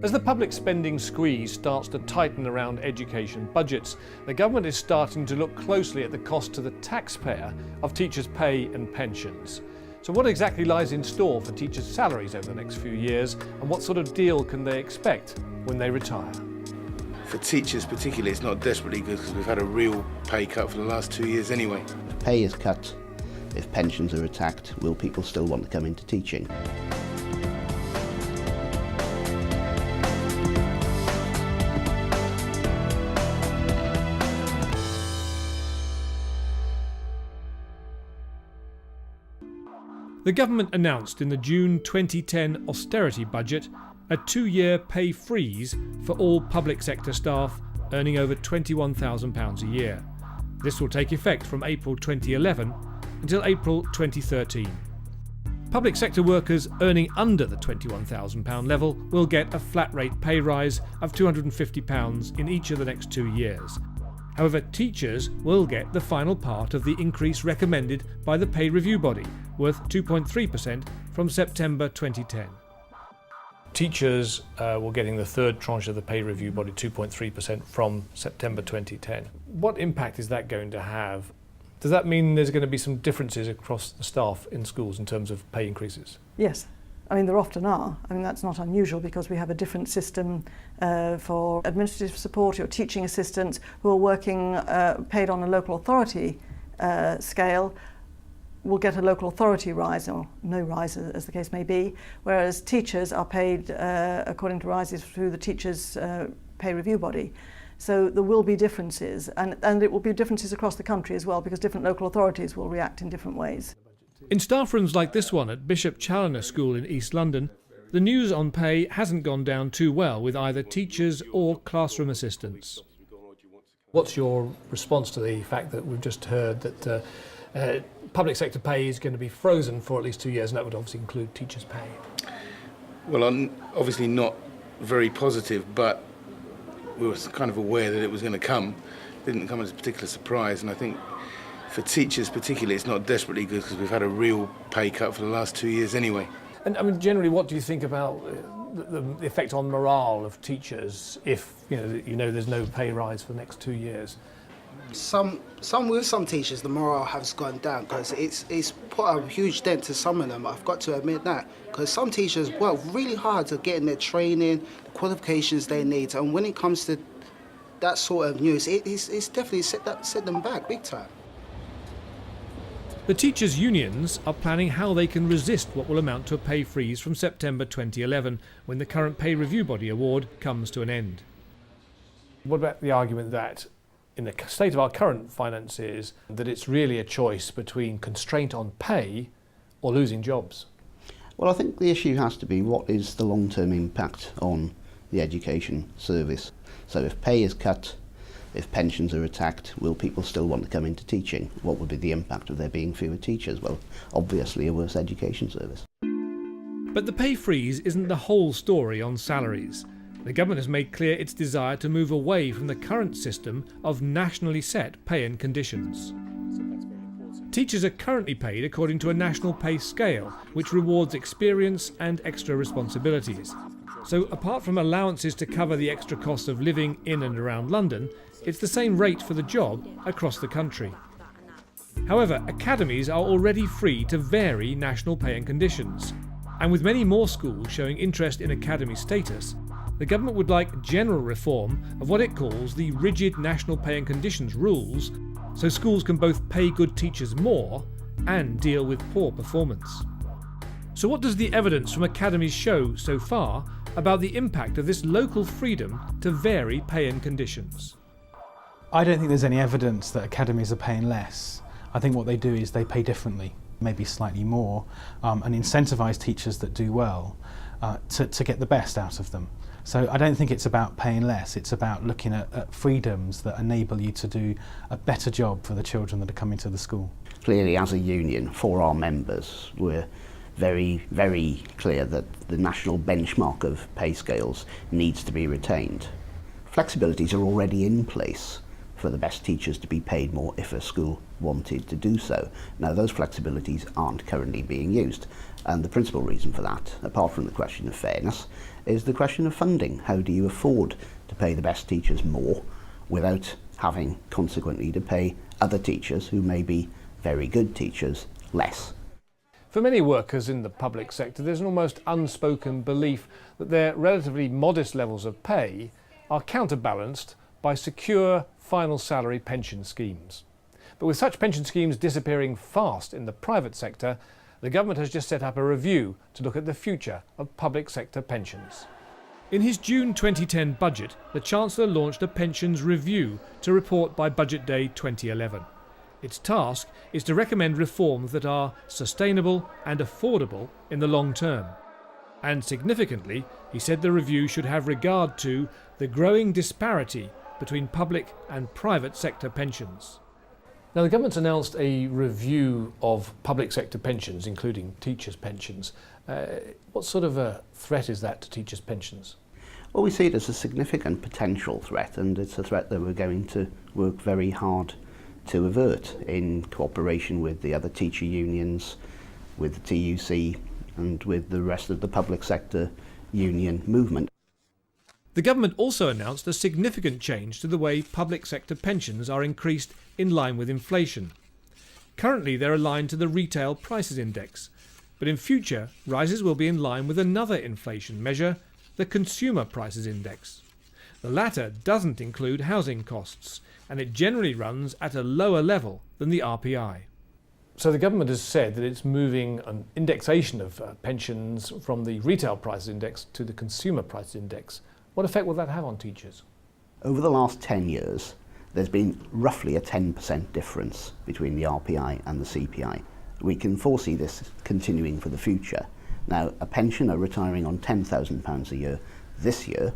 As the public spending squeeze starts to tighten around education budgets, the government is starting to look closely at the cost to the taxpayer of teachers' pay and pensions. So what exactly lies in store for teachers' salaries over the next few years, and what sort of deal can they expect when they retire? For teachers particularly, it's not desperately good because we've had a real pay cut for the last 2 years anyway. If pay is cut, if pensions are attacked, will people still want to come into teaching? The government announced in the June 2010 austerity budget a 2-year pay freeze for all public sector staff earning over £21,000 a year. This will take effect from April 2011 until April 2013. Public sector workers earning under the £21,000 level will get a flat rate pay rise of £250 in each of the next 2 years. However, teachers will get the final part of the increase recommended by the pay review body, worth 2.3% from September 2010. Teachers were getting the third tranche of the pay review body, 2.3% from September 2010. What impact is that going to have? Does that mean there's going to be some differences across the staff in schools in terms of pay increases? Yes. I mean, there often are. I mean, that's not unusual because we have a different system for administrative support. Your teaching assistants who are working paid on a local authority scale will get a local authority rise, or no rise as the case may be, whereas teachers are paid according to rises through the teachers' pay review body. So there will be differences, and it will be differences across the country as well, because different local authorities will react in different ways. In staff rooms like this one at Bishop Challoner School in East London, the news on pay hasn't gone down too well with either teachers or classroom assistants. What's your response to the fact that we've just heard that public sector pay is going to be frozen for at least 2 years, and that would obviously include teachers' pay? Well, I'm obviously not very positive, but we were kind of aware that it was going to come. It didn't come as a particular surprise, and I think for teachers particularly, it's not desperately good because we've had a real pay cut for the last 2 years anyway. And I mean, generally, what do you think about the effect on morale of teachers if you know there's no pay rise for the next 2 years? Some teachers, the morale has gone down because it's put a huge dent to some of them. I've got to admit that, because some teachers work really hard to get in their training, the qualifications they need, and when it comes to that sort of news, it's definitely set them back big time. The teachers' unions are planning how they can resist what will amount to a pay freeze from September 2011, when the current pay review body award comes to an end. What about the argument that, in the state of our current finances, that it's really a choice between constraint on pay or losing jobs? Well, I think the issue has to be what is the long-term impact on the education service. So if pay is cut, if pensions are attacked, will people still want to come into teaching? What would be the impact of there being fewer teachers? Well, obviously a worse education service. But the pay freeze isn't the whole story on salaries. The government has made clear its desire to move away from the current system of nationally set pay and conditions. Teachers are currently paid according to a national pay scale, which rewards experience and extra responsibilities. So apart from allowances to cover the extra costs of living in and around London, it's the same rate for the job across the country. However, academies are already free to vary national pay and conditions. And with many more schools showing interest in academy status, the government would like general reform of what it calls the rigid national pay and conditions rules, so schools can both pay good teachers more and deal with poor performance. So what does the evidence from academies show so far about the impact of this local freedom to vary pay and conditions? I don't think there's any evidence that academies are paying less. I think what they do is they pay differently, maybe slightly more, and incentivise teachers that do well to get the best out of them. So I don't think it's about paying less, it's about looking at freedoms that enable you to do a better job for the children that are coming to the school. Clearly, as a union, for our members, we're very, very clear that the national benchmark of pay scales needs to be retained. Flexibilities are already in place for the best teachers to be paid more if a school wanted to do so. Now, those flexibilities aren't currently being used, and the principal reason for that, apart from the question of fairness, is the question of funding. How do you afford to pay the best teachers more without having consequently to pay other teachers who may be very good teachers less? For many workers in the public sector, there's an almost unspoken belief that their relatively modest levels of pay are counterbalanced by secure final salary pension schemes. But with such pension schemes disappearing fast in the private sector, the government has just set up a review to look at the future of public sector pensions. In his June 2010 budget, the Chancellor launched a pensions review to report by Budget Day 2011. Its task is to recommend reforms that are sustainable and affordable in the long term. And significantly, he said the review should have regard to the growing disparity between public and private sector pensions. Now, the government's announced a review of public sector pensions, including teachers' pensions. What sort of a threat is that to teachers' pensions? Well, we see it as a significant potential threat, and it's a threat that we're going to work very hard to avert in cooperation with the other teacher unions, with the TUC, and with the rest of the public sector union movement. The government also announced a significant change to the way public sector pensions are increased in line with inflation. Currently, they're aligned to the Retail Prices Index, but in future, rises will be in line with another inflation measure, the Consumer Prices Index. The latter doesn't include housing costs, and it generally runs at a lower level than the RPI. So the government has said that it's moving an indexation of pensions from the Retail Prices Index to the Consumer Prices Index. What effect will that have on teachers? Over the last 10 years, there's been roughly a 10% difference between the RPI and the CPI. We can foresee this continuing for the future. Now, a pensioner retiring on £10,000 a year this year,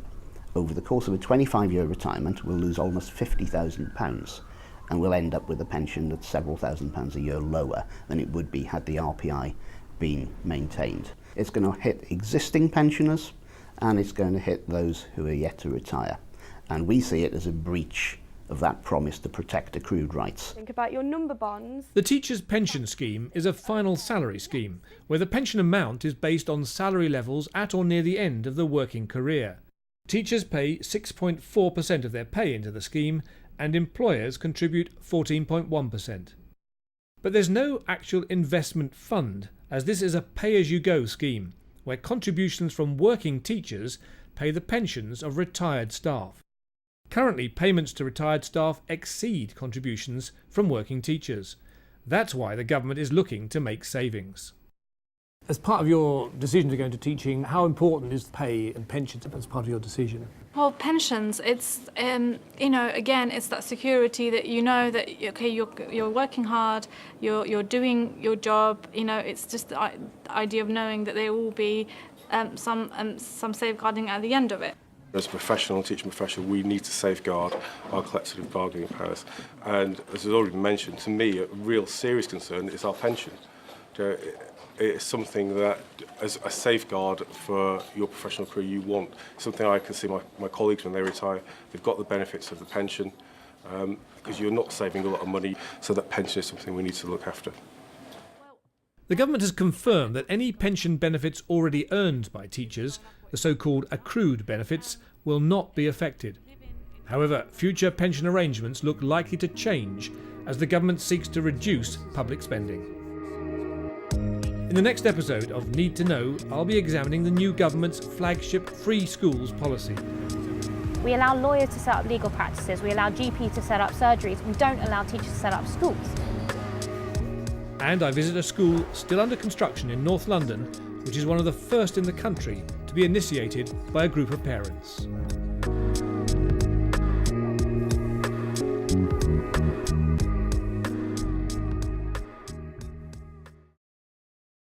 over the course of a 25-year retirement, will lose almost £50,000 and will end up with a pension that's several £1,000s a year lower than it would be had the RPI been maintained. It's going to hit existing pensioners, and it's going to hit those who are yet to retire. And we see it as a breach of that promise to protect accrued rights. Think about your number bonds. The teachers' pension scheme is a final salary scheme, where the pension amount is based on salary levels at or near the end of the working career. Teachers pay 6.4% of their pay into the scheme, and employers contribute 14.1%. But there's no actual investment fund, as this is a pay-as-you-go scheme, where contributions from working teachers pay the pensions of retired staff. Currently, payments to retired staff exceed contributions from working teachers. That's why the government is looking to make savings. As part of your decision to go into teaching, how important is pay and pensions as part of your decision? Well, pensions, it's, again, it's that security that you know that, okay, you're working hard, you're doing your job, it's just the idea of knowing that there will be some safeguarding at the end of it. As a professional, teaching professional, we need to safeguard our collective bargaining powers. And as has already been mentioned, to me, a real serious concern is our pension. It's something that, as a safeguard for your professional career, you want. Something I can see my colleagues when they retire, they've got the benefits of the pension, because you're not saving a lot of money, so that pension is something we need to look after. The government has confirmed that any pension benefits already earned by teachers, the so-called accrued benefits, will not be affected. However, future pension arrangements look likely to change as the government seeks to reduce public spending. In the next episode of Need to Know, I'll be examining the new government's flagship free schools policy. We allow lawyers to set up legal practices, we allow GPs to set up surgeries, we don't allow teachers to set up schools. And I visit a school still under construction in North London, which is one of the first in the country to be initiated by a group of parents.